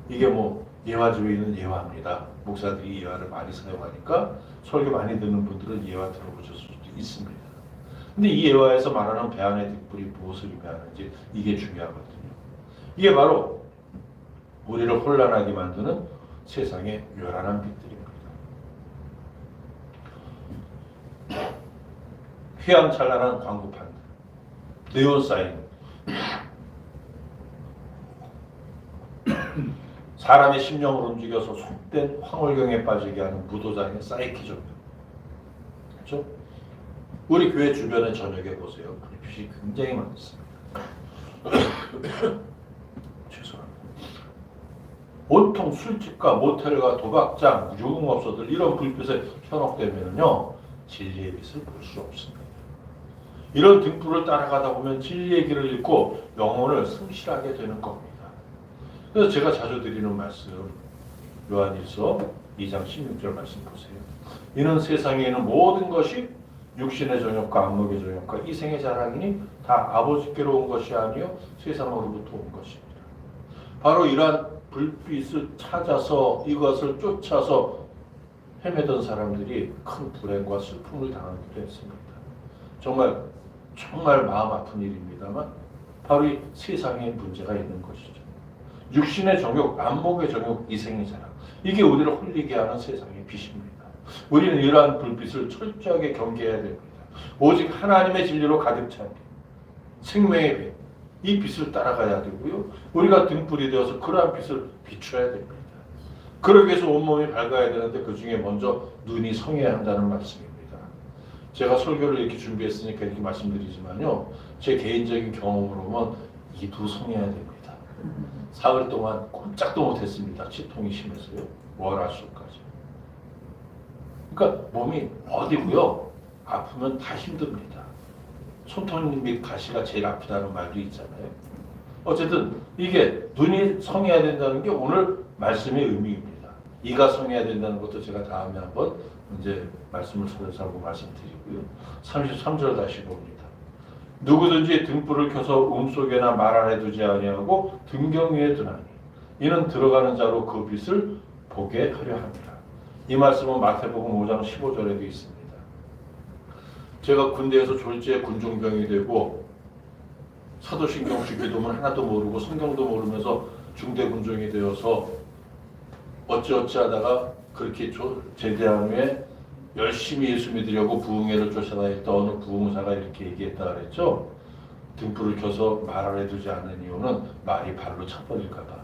이게 뭐 예화집에 있는 예화입니다. 목사들이 예화를 많이 사용하니까 설교 많이 듣는 분들은 예화 들어보셨을 수도 있습니다. 근데 이 예화에서 말하는 배 안의 등불이 무엇을 의미하는지 이게 중요하거든요. 이게 바로 우리를 혼란하게 만드는 세상의 요란한 빛들입니다. 휘황찬란한 광고판들, 네온사인, 사람의 심령을 움직여서 속된 황홀경에 빠지게 하는 무도장의 사이키즘, 그렇죠? 우리 교회 주변에 저녁에 보세요. 불빛이 굉장히 많습니다. 죄송합니다. 온통 술집과 모텔과 도박장, 유흥업소들 이런 불빛에 현혹되면요 진리의 빛을 볼 수 없습니다. 이런 등불을 따라가다 보면 진리의 길을 잃고 영혼을 성실하게 되는 겁니다. 그래서 제가 자주 드리는 말씀, 요한일서 2장 16절 말씀 보세요. 이는 세상에 있는 모든 것이 육신의 정욕과 안목의 정욕과 이생의 자랑이니 다 아버지께로 온 것이 아니요 세상으로부터 온 것입니다. 바로 이러한 불빛을 찾아서 이것을 쫓아서 헤매던 사람들이 큰 불행과 슬픔을 당하기도 했습니다. 정말 마음 아픈 일입니다만 바로 이 세상에 문제가 있는 것이죠. 육신의 정욕, 안목의 정욕, 이생의 자랑, 이게 우리를 홀리게 하는 세상의 빛입니다. 우리는 이러한 불빛을 철저하게 경계해야 됩니다. 오직 하나님의 진리로 가득 찬 생명의 빛, 이 빛을 따라가야 되고요. 우리가 등불이 되어서 그러한 빛을 비춰야 됩니다. 그러기 위해서 온몸이 밝아야 되는데 그 중에 먼저 눈이 성해야 한다는 말씀입니다. 제가 설교를 이렇게 준비했으니까 이렇게 말씀드리지만요. 제 개인적인 경험으로 보면 이 두 성해야 됩니다. 사흘 동안 꼼짝도 못했습니다. 치통이 심해서요. 월화수까지. 그러니까 몸이 어디고요. 아프면 다 힘듭니다. 손톱 및 가시가 제일 아프다는 말도 있잖아요. 어쨌든 이게 눈이 성해야 된다는 게 오늘 말씀의 의미입니다. 이가 성해야 된다는 것도 제가 다음에 한번 이제 말씀을 찾아서 하고 말씀드리고요. 33절 다시 봅니다. 누구든지 등불을 켜서 음속에나 말 안에 두지 아니하고 등경 위에 두나니 이는 들어가는 자로 그 빛을 보게 하려 합니다. 이 말씀은 마태복음 5장 15절에도 있습니다. 제가 군대에서 졸지에 군종병이 되고 사도신경주 기도문 하나도 모르고 성경도 모르면서 중대 군종이 되어서 어찌하다가 그렇게 제대한 후에 열심히 예수 믿으려고 부흥회를 쫓아다녔던 어느 부흥사가 이렇게 얘기했다 그랬죠. 등불을 켜서 말 안에 두지 않는 이유는 말이 발로 차버릴까 봐.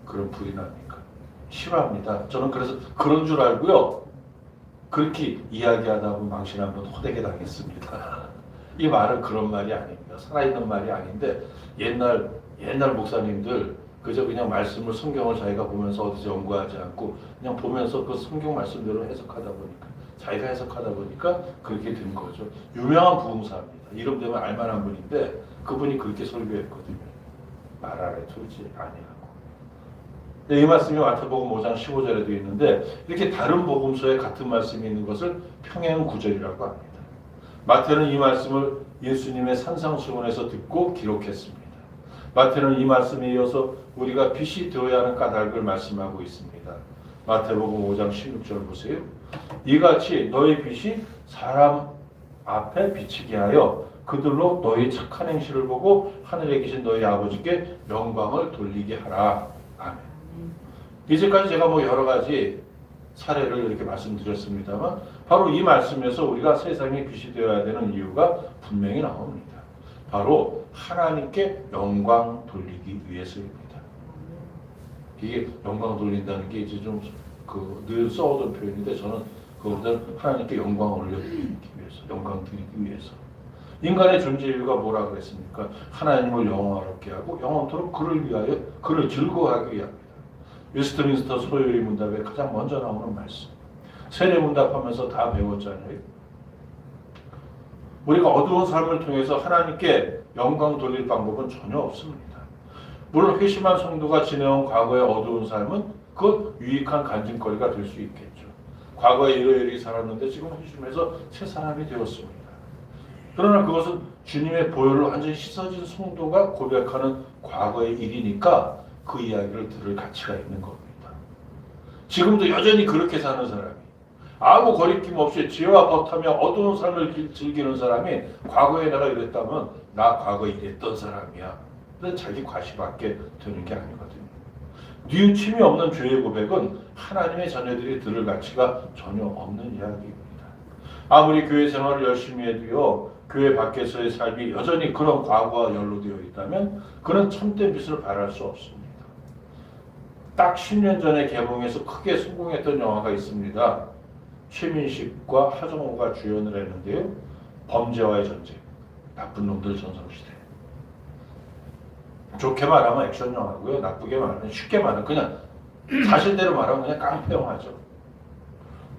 그런 불이 납니까? 싫어합니다. 저는 그래서 그런 줄 알고요. 그렇게 이야기하다 보면 망신 한번 호되게 당했습니다. 이 말은 그런 말이 아닙니다. 살아있는 말이 아닌데 옛날 목사님들 그저 그냥 말씀을 성경을 자기가 보면서 어디서 연구하지 않고 그냥 보면서 그 성경 말씀대로 해석하다 보니까 자기가 해석하다 보니까 그렇게 된 거죠. 유명한 부흥사입니다. 이름 되면 알만한 분인데 그분이 그렇게 설교했거든요. 말 안에 두지 아니하고. 이 말씀이 마태복음 5장 15절에도 있는데 이렇게 다른 복음서에 같은 말씀이 있는 것을 평행 구절이라고 합니다. 마태는 이 말씀을 예수님의 산상수훈에서 듣고 기록했습니다. 마태는 이 말씀에 이어서 우리가 빛이 되어야 하는 까닭을 말씀하고 있습니다. 마태복음 5장 16절 보세요. 이같이 너희 빛이 사람 앞에 비치게 하여 그들로 너희 착한 행실을 보고 하늘에 계신 너희 아버지께 영광을 돌리게 하라. 아멘. 이제까지 제가 여러 가지 사례를 이렇게 말씀드렸습니다만 바로 이 말씀에서 우리가 세상에 빛이 되어야 되는 이유가 분명히 나옵니다. 바로 하나님께 영광 돌리기 위해서입니다. 이게 영광 돌린다는 게 이제 좀 늘 써오던 표현인데 저는 그것보다 하나님께 영광을 올려드리기 위해서, 영광 드리기 위해서. 인간의 존재 이유가 뭐라 그랬습니까? 하나님을 영화롭게 하고 영원토록 그를 위하여 그를 즐거워하기 위함이다. 웨스트민스터 소요리 문답에 가장 먼저 나오는 말씀. 세례 문답하면서 다 배웠잖아요. 우리가 어두운 삶을 통해서 하나님께 영광 돌릴 방법은 전혀 없습니다. 물론 회심한 성도가 지내온 과거의 어두운 삶은 그 유익한 간증거리가 될 수 있겠죠. 과거에 이러이러히 살았는데 지금 회심해서 새 사람이 되었습니다. 그러나 그것은 주님의 보혈로 완전히 씻어진 성도가 고백하는 과거의 일이니까 그 이야기를 들을 가치가 있는 겁니다. 지금도 여전히 그렇게 사는 사람이 아무 거리낌 없이 죄와 법하며 어두운 삶을 즐기는 사람이 과거에 내가 이랬다면 나 과거에 이랬던 사람이야. 근데 자기 과시밖에 되는 게 아니거든요. 뉘우침이 없는 죄의 고백은 하나님의 자녀들이 들을 가치가 전혀 없는 이야기입니다. 아무리 교회 생활을 열심히 해도요. 교회 밖에서의 삶이 여전히 그런 과거와 연루되어 있다면 그는 참된 빛을 발할 수 없습니다. 딱 10년 전에 개봉해서 크게 성공했던 영화가 있습니다. 최민식과 하정우가 주연을 했는데요. 범죄와의 전쟁, 나쁜 놈들 전성시대. 좋게 말하면 액션 영화고요. 나쁘게 말하면 쉽게 말하면 그냥 사실대로 말하면 그냥 깡패 영화죠.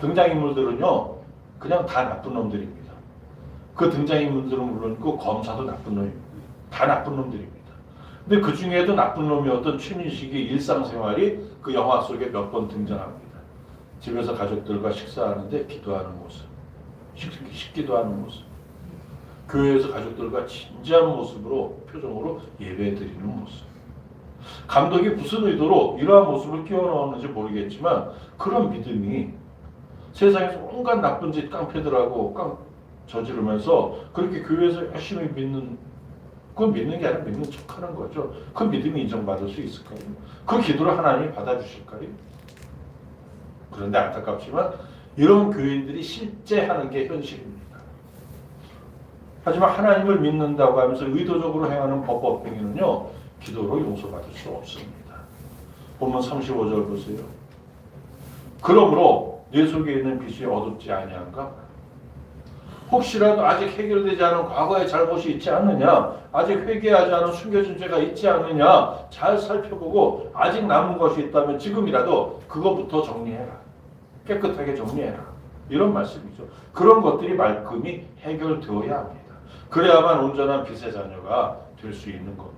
등장인물들은요 그냥 다 나쁜 놈들입니다. 그 등장인물들은 물론 그 검사도 나쁜 놈입니다. 다 나쁜 놈들입니다. 근데 그 중에도 나쁜 놈이었던 최민식의 일상생활이 그 영화 속에 몇 번 등장합니다. 집에서 가족들과 식사하는데 기도하는 모습, 식기도 하는 모습, 교회에서 가족들과 진지한 모습으로 표정으로 예배 드리는 모습. 감독이 무슨 의도로 이러한 모습을 끼워 넣었는지 모르겠지만 그런 믿음이 세상에서 온갖 나쁜 짓 깡패들하고 저지르면서 그렇게 교회에서 열심히 믿는, 그건 믿는 게 아니라 믿는 척하는 거죠. 그 믿음이 인정받을 수 있을까요? 그 기도를 하나님이 받아주실까요? 그런데 안타깝지만 이런 교인들이 실제 하는 게 현실입니다. 하지만 하나님을 믿는다고 하면서 의도적으로 행하는 법법 행위는요 기도로 용서받을 수 없습니다. 본문 35절 보세요. 그러므로 내 속에 있는 빛이 어둡지 아니한가? 혹시라도 아직 해결되지 않은 과거의 잘못이 있지 않느냐, 아직 회개하지 않은 숨겨진 죄가 있지 않느냐 잘 살펴보고 아직 남은 것이 있다면 지금이라도 그것부터 정리해라. 깨끗하게 정리해라. 이런 말씀이죠. 그런 것들이 말끔히 해결되어야 합니다. 그래야만 온전한 빛의 자녀가 될 수 있는 겁니다.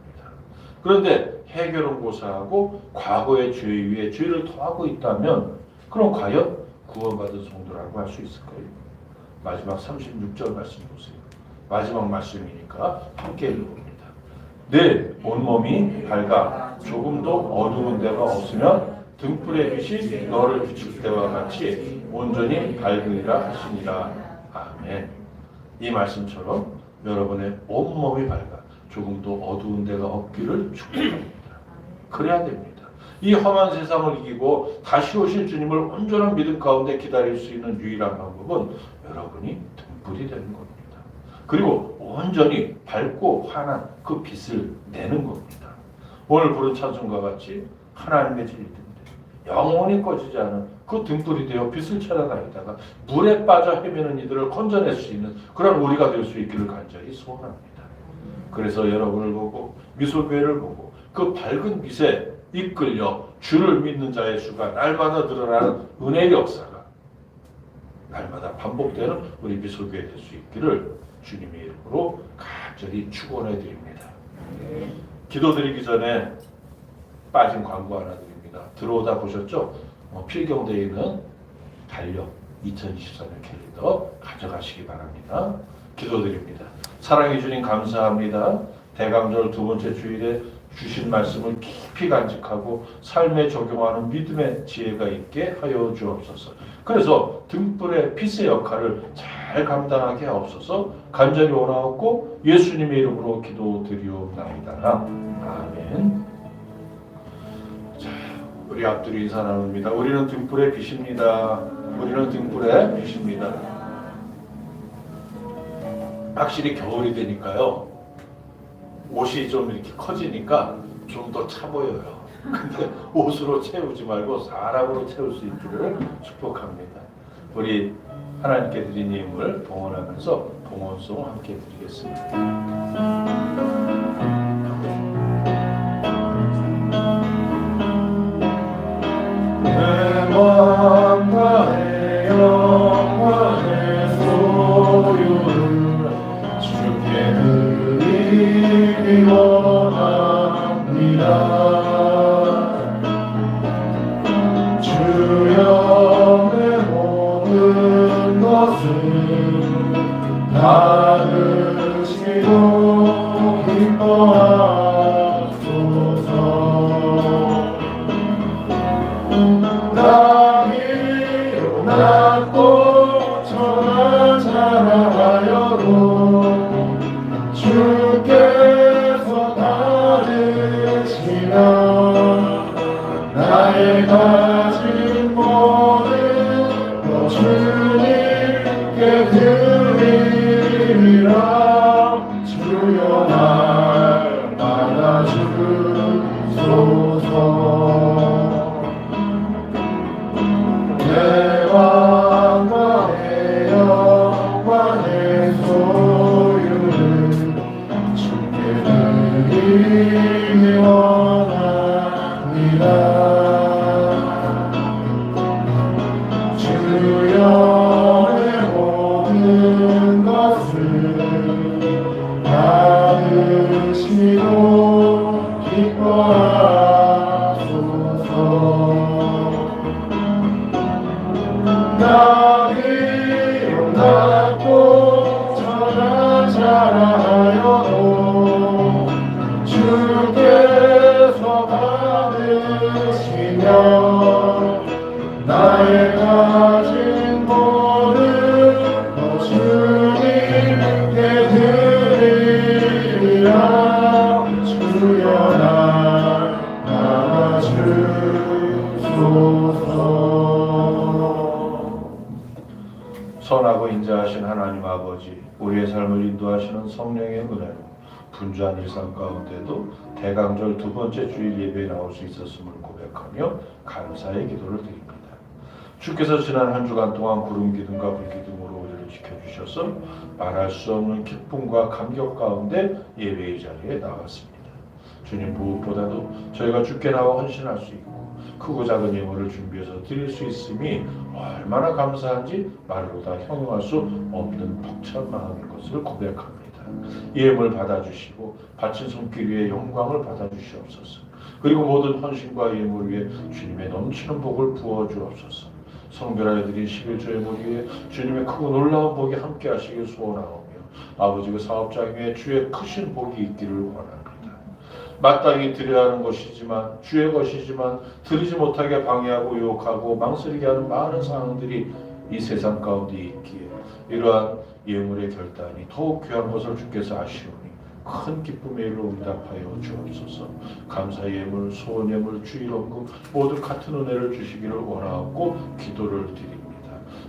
그런데 해결은 고사하고 과거의 죄 위에 죄를 더하고 있다면 그럼 과연 구원받은 성도라고 할 수 있을까요? 마지막 36절 말씀 보세요. 마지막 말씀이니까 함께 읽어봅니다. 내 온몸이 밝아 조금도 어두운 데가 없으면 등불의 빛이 너를 비출 때와 같이 온전히 밝으리라 하시니라. 아멘. 이 말씀처럼 여러분의 온몸이 밝아 조금도 어두운 데가 없기를 축복합니다. 그래야 됩니다. 이 험한 세상을 이기고 다시 오실 주님을 온전한 믿음 가운데 기다릴 수 있는 유일한 방법은 여러분이 등불이 되는 겁니다. 그리고 온전히 밝고 환한 그 빛을 내는 겁니다. 오늘 부른 찬송과 같이 하나님의 진리인데 영원히 꺼지지 않은 그 등불이 되어 빛을 찾아다니다가 물에 빠져 헤매는 이들을 건져낼 수 있는 그런 우리가 될 수 있기를 간절히 소원합니다. 그래서 여러분을 보고 미소교회를 보고 그 밝은 빛에 이끌려 주를 믿는 자의 수가 날마다 늘어나는 은혜의 역사가 날마다 반복되는 우리 미소교회 될 수 있기를 주님의 이름으로 간절히 축원해 드립니다. 기도드리기 전에 빠진 광고 하나 드립니다. 들어오다 보셨죠? 필경대에 있는 달력 2024년 캘린더 가져가시기 바랍니다. 기도드립니다. 사랑해 주님 감사합니다. 대강절 두 번째 주일에 주신 말씀을 깊이 간직하고 삶에 적용하는 믿음의 지혜가 있게 하여 주옵소서. 그래서 등불의 빛의 역할을 잘 감당하게 하옵소서. 간절히 원하옵고 예수님의 이름으로 기도드리옵나이다. 아멘. 자, 우리 앞뒤로 인사 나눕니다. 우리는 등불의 빛입니다. 우리는 등불의 빛입니다. 확실히 겨울이 되니까요. 옷이 좀 이렇게 커지니까 좀 더 차 보여요. 근데 옷으로 채우지 말고 사람으로 채울 수 있기를 축복합니다. 우리 하나님께 드린 힘을 봉헌하면서 봉헌송 함께 드리겠습니다. 내 마음과 내 영혼의 소유를 주께 드리기 원합니다. 주여 내 모든 것을 받으시고 기뻐하소서. 나비로 낮고 천하 자라하여도 주께서 받으시나 나비 용납고 천한 자라하여도 주께서 받으시며 나의 가진 모든 것 주님께 드리리라. 주여 날 나와주소서. 선하고 인자하신 하나님 아버지, 우리의 삶을 인도하시는 성령의 은혜로 분주한 일상 가운데도 대강절 두 번째 주일 예배에 나올 수 있었음을 고백하며 감사의 기도를 드립니다. 주께서 지난 한 주간 동안 구름 기둥과 불 기둥으로 우리를 지켜주셔서 말할 수 없는 기쁨과 감격 가운데 예배의 자리에 나왔습니다. 주님, 무엇보다도 저희가 주께 나와 헌신할 수 있고 크고 작은 예물을 준비해서 드릴 수 있음이 얼마나 감사한지 말로 다 형용할 수 없는 벅찬 마음인 것을 고백합니다. 이 예물 받아주시고 바친 손길 위에 영광을 받아주시옵소서. 그리고 모든 헌신과 예물 위에 주님의 넘치는 복을 부어주옵소서. 성별하여 드린 11조 예물 위에 주님의 크고 놀라운 복이 함께 하시길 소원하오며 아버지 그 사업장 위에 주의 크신 복이 있기를 원합니다. 마땅히 드려야 하는 것이지만 주의 것이지만 드리지 못하게 방해하고 유혹하고 망설이게 하는 많은 상황들이 이 세상 가운데 있기에 이러한 예물의 결단이 더욱 귀한 것을 주께서 아시오니 큰 기쁨의 일로 응답하여 주옵소서. 감사의 예물, 소원 예물, 주일 헌금 모두 같은 은혜를 주시기를 원하옵고 기도를 드립니다.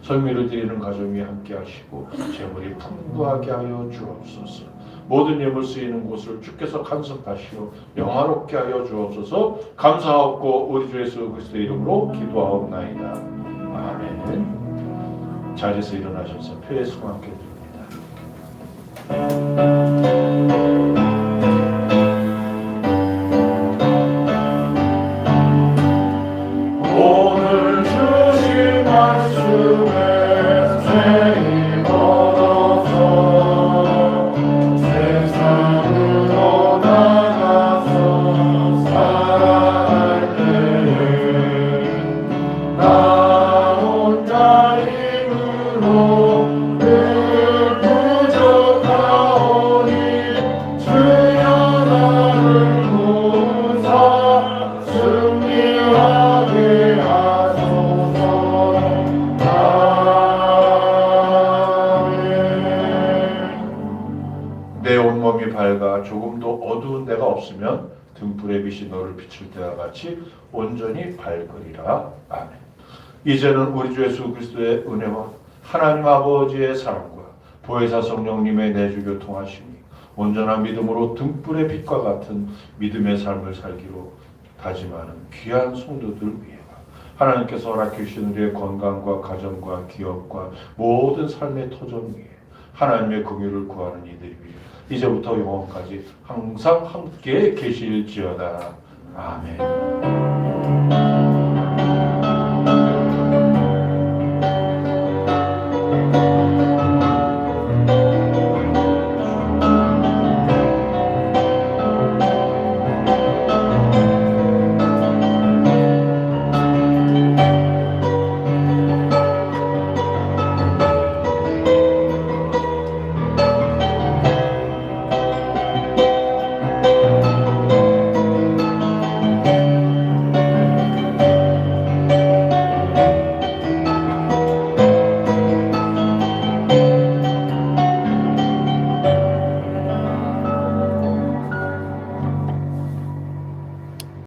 성미를 드리는 가정이 함께 하시고 재물이 풍부하게 하여 주옵소서. 모든 예물 쓰이는 곳을 주께서 간섭하시어 영화롭게 하여 주옵소서. 감사하옵고 우리 주 예수 그리스도의 이름으로 기도하옵나이다. 아멘. 자리에서 일어나셔서 표의 수고 함께 드립니다. 오늘 주신 말씀에 생이 걸어서 세상으로 나가서 살아갈 때에 나 혼자 힘으로 늘 부족하오니 주여 나를 구사 승리하게 하소서. 아멘. 내 온몸이 밝아 조금도 어두운 데가 없으면 등불의 빛이 너를 비출 때와 같이 온전히 밝으리라. 아멘. 이제는 우리 주 예수 그리스도의 은혜와 하나님 아버지의 사랑과 보혜사 성령님의 내주 교통하심이 온전한 믿음으로 등불의 빛과 같은 믿음의 삶을 살기로 다짐하는 귀한 성도들 위해 하나님께서 허락해 주신 우리의 건강과 가정과 기업과 모든 삶의 터전 위에 하나님의 긍휼을 구하는 이들이 이제부터 영원까지 항상 함께 계실지어다. 아멘.